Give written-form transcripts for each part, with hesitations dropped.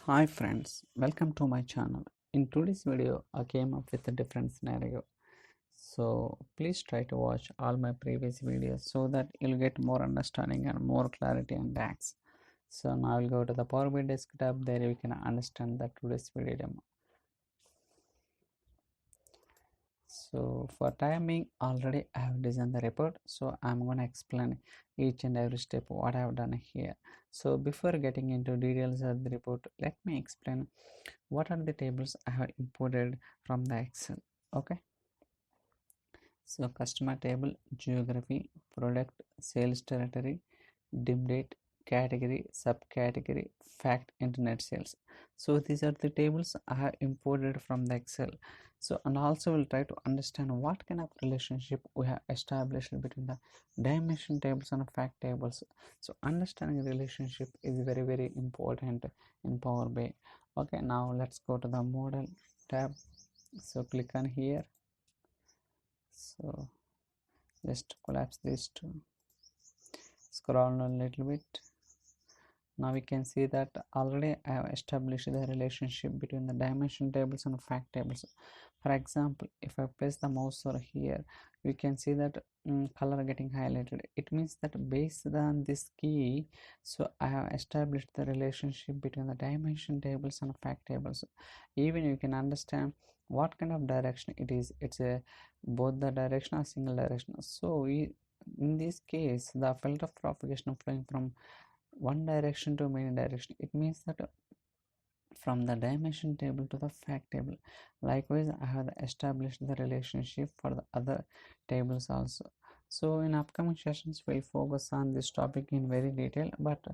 Hi friends, welcome to my channel. In today's video, I came up with a different scenario. So please try to watch all my previous videos so that you'll get more understanding and more clarity on DAX. So now I'll go to the Power BI desktop. There you can understand the today's video demo. So for timing, already I have designed the report, so I'm going to explain each and every step what I have done here. So before getting into details of the report, let me explain what are the tables I have imported from the Excel. Okay, so customer table, geography, product, sales territory, dim date, category, subcategory, fact, internet sales. So these are the tables I have imported from the Excel. So and also we'll try to understand what kind of relationship we have established between the dimension tables and fact tables. So understanding the relationship is very important in Power BI. Okay, now let's go to the model tab. So click on here. So just collapse these two, scroll a little bit. Now we can see that already I have established the relationship between the dimension tables and fact tables. For example, if I place the mouse over here, we can see that color getting highlighted. It means that based on this key, so I have established the relationship between the dimension tables and fact tables. Even you can understand what kind of direction it is. It's a both the direction or single direction. So in this case, the filter propagation flowing from one direction to many direction. It means that from the dimension table to the fact table. Likewise, I have established the relationship for the other tables also. So in upcoming sessions we'll focus on this topic in very detail, but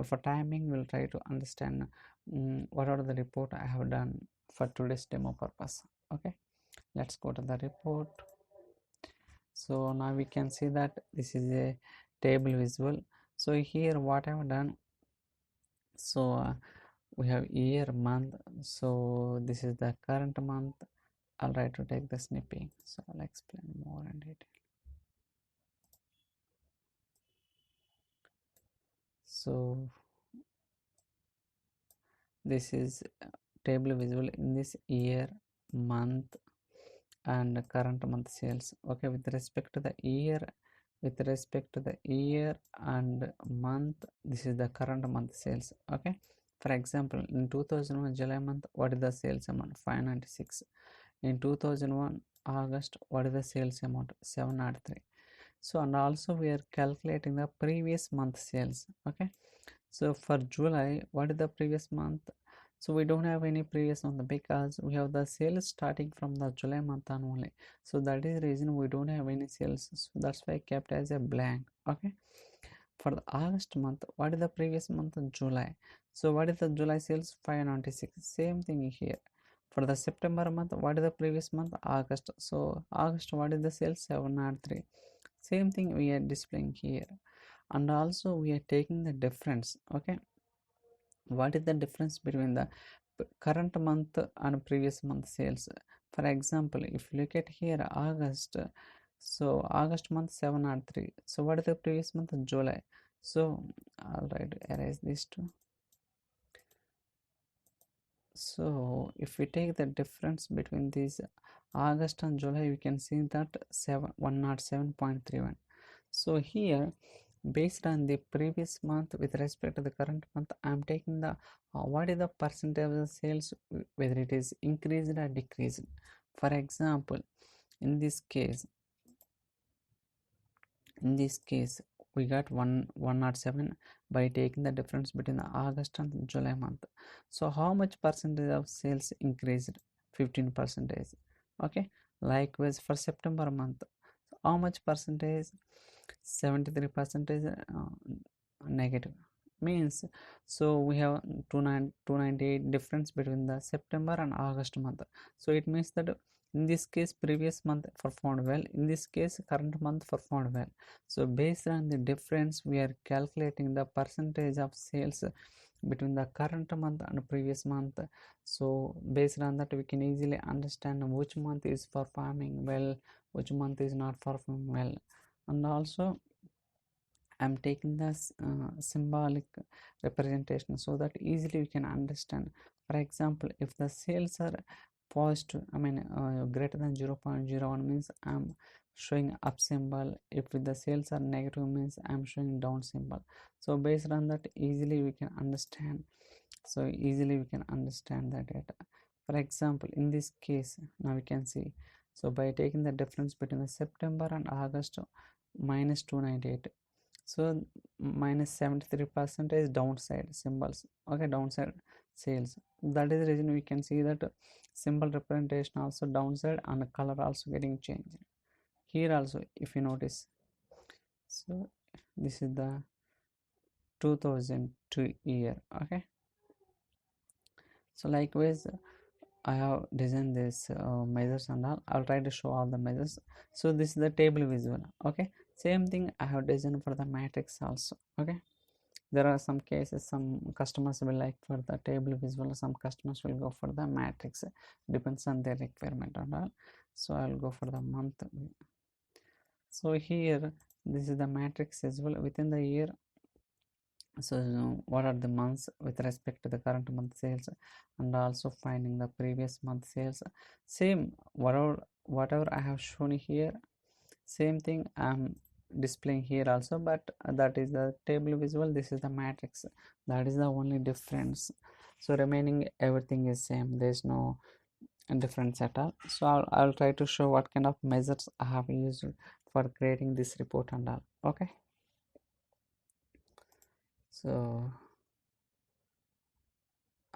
for timing we'll try to understand what are the report I have done for today's demo purpose. Okay, let's go to the report. So now we can see that this is a table visual. So here what I have done, so we have year, month. So this is the current month. I'll try to take the snipping, so I'll explain more in detail. So this is table visual in this year, month and current month sales. Okay, with respect to the year, and month, this is the current month sales. Okay, for example, in 2001 July month, what is the sales amount? 596. In 2001 August, what is the sales amount? 703. So and also we are calculating the previous month sales. Okay, so for July, what is the previous month? So we don't have any previous month because we have the sales starting from the July month on only. So that is the reason we don't have any sales. So that's why I kept as a blank. Okay, for the August month, what is the previous month? July. So what is the July sales? 596. Same thing here. For the September month, what is the previous month? August. So August, what is the sales? 703. Same thing we are displaying here. And also we are taking the difference. Okay, what is the difference between the current month and previous month sales? For example, if you look at here August, so August month 703. So what is the previous month? July. So I'll try to erase these two. So if we take the difference between these August and July, we can see that 107.31. So here, based on the previous month with respect to the current month, I am taking the what is the percentage of the sales, whether it is increased or decreased. For example, in this case we got 107 by taking the difference between the August and July month. So how much percentage of sales increased? 15 percentage. Okay, likewise for September month, how much percentage? 73 percentage negative. Means, so we have 298 difference between the September and August month. So it means that in this case previous month performed well, in this case current month performed well. So based on the difference we are calculating the percentage of sales between the current month and previous month. So based on that we can easily understand which month is performing well, which month is not performing well. And also I'm taking this symbolic representation so that easily we can understand. For example, if the sales are positive, greater than 0.01 means I'm showing up symbol. If the sales are negative means I'm showing down symbol. So based on that, easily we can understand. So easily we can understand the data. For example, in this case, now we can see. So by taking the difference between the September and August, minus 298, so minus 73% is downside symbols, okay, downside sales. That is the reason we can see that symbol representation also downside and color also getting changed here also, if you notice. So this is the 2002 year, okay. So likewise I have designed this measures and all. I'll try to show all the measures. So this is the table visual, okay. Same thing I have designed for the matrix also, okay. There are some cases some customers will like for the table visual, some customers will go for the matrix, depends on their requirement and all. So I'll go for the month. So here this is the matrix as well within the year. So what are the months with respect to the current month sales, and also finding the previous month sales. Same whatever I have shown here, same thing I'm displaying here also, but that is the table visual, this is the matrix. That is the only difference. So remaining everything is same, there's no difference at all. So I'll try to show what kind of measures I have used for creating this report and all, okay. So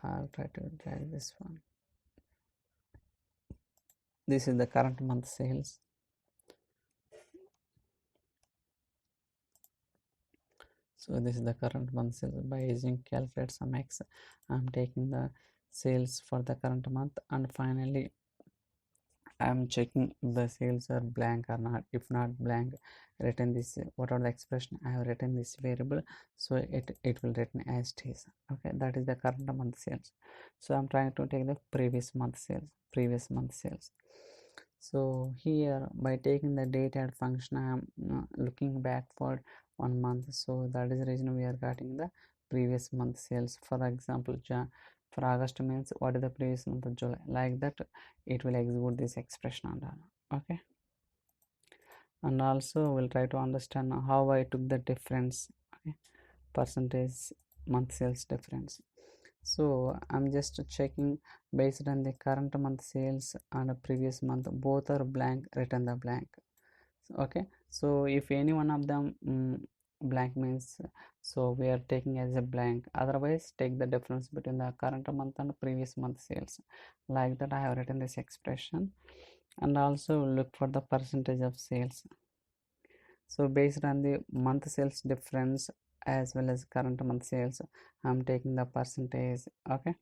I'll try to drag this one. This is the current month sales. So this is the current month sales. By using calculate sum x, I'm taking the sales for the current month, and finally I'm checking if the sales are blank or not. If not blank, return this, whatever the expression I have written this variable, so it will return as it is, okay. That is the current month sales. So I'm trying to take the previous month sales. So here by taking the date add function, I am looking back for 1 month, so that is the reason we are getting the previous month sales. For example, for August means what is the previous month of July, like that it will execute this expression and all, okay. And also we'll try to understand how I took the difference, okay, percentage month sales difference. So I'm just checking based on the current month sales and the previous month, both are blank, return the blank, okay. So if any one of them blank means, so we are taking as a blank, otherwise take the difference between the current month and previous month sales, like that I have written this expression. And also look for the percentage of sales. So based on the month sales difference as well as current month sales, I'm taking the percentage, okay.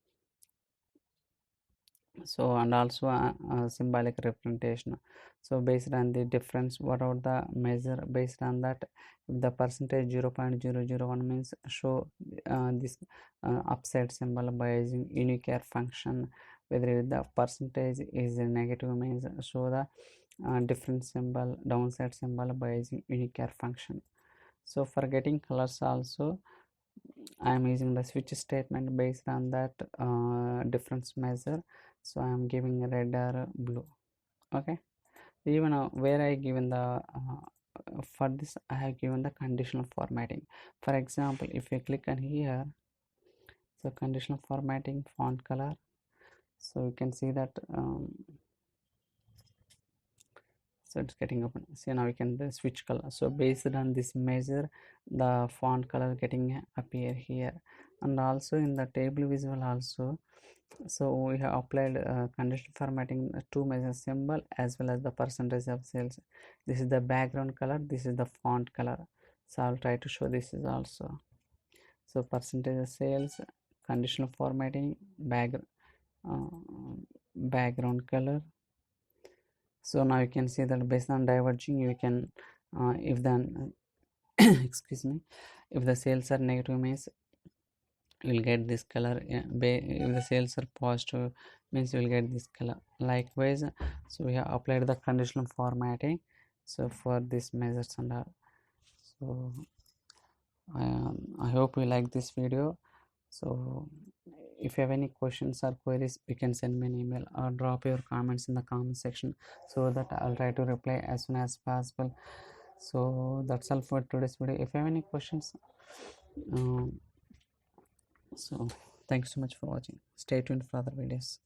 So and also symbolic representation. So based on the difference, what are the measure, based on that if the percentage 0.001 means show this upside symbol by using unique function. Whether the percentage is a negative means show the different symbol, downside symbol by using unique function. So for getting colors also I am using the switch statement based on that difference measure. So I am giving red or blue, okay. Even where I given the for this I have given the conditional formatting. For example, if you click on here, so conditional formatting, font color, so you can see that so it's getting open. See, now we can switch color. So based on this measure, the font color getting appear here. And also in the table visual also, so we have applied conditional formatting to measure symbol as well as the percentage of sales. This is the background color, this is the font color. So I'll try to show this is also. So percentage of sales, conditional formatting, background color. So now you can see that based on diverging, you can if then excuse me, if the sales are negative means you will get this color, if the sales are positive means you will get this color, likewise. So we have applied the conditional formatting so for this measures and all. So I hope you like this video. So if you have any questions or queries, you can send me an email or drop your comments in the comment section so that I'll try to reply as soon as possible. So that's all for today's video. If you have any questions, um, so thanks so much for watching. Stay tuned for other videos.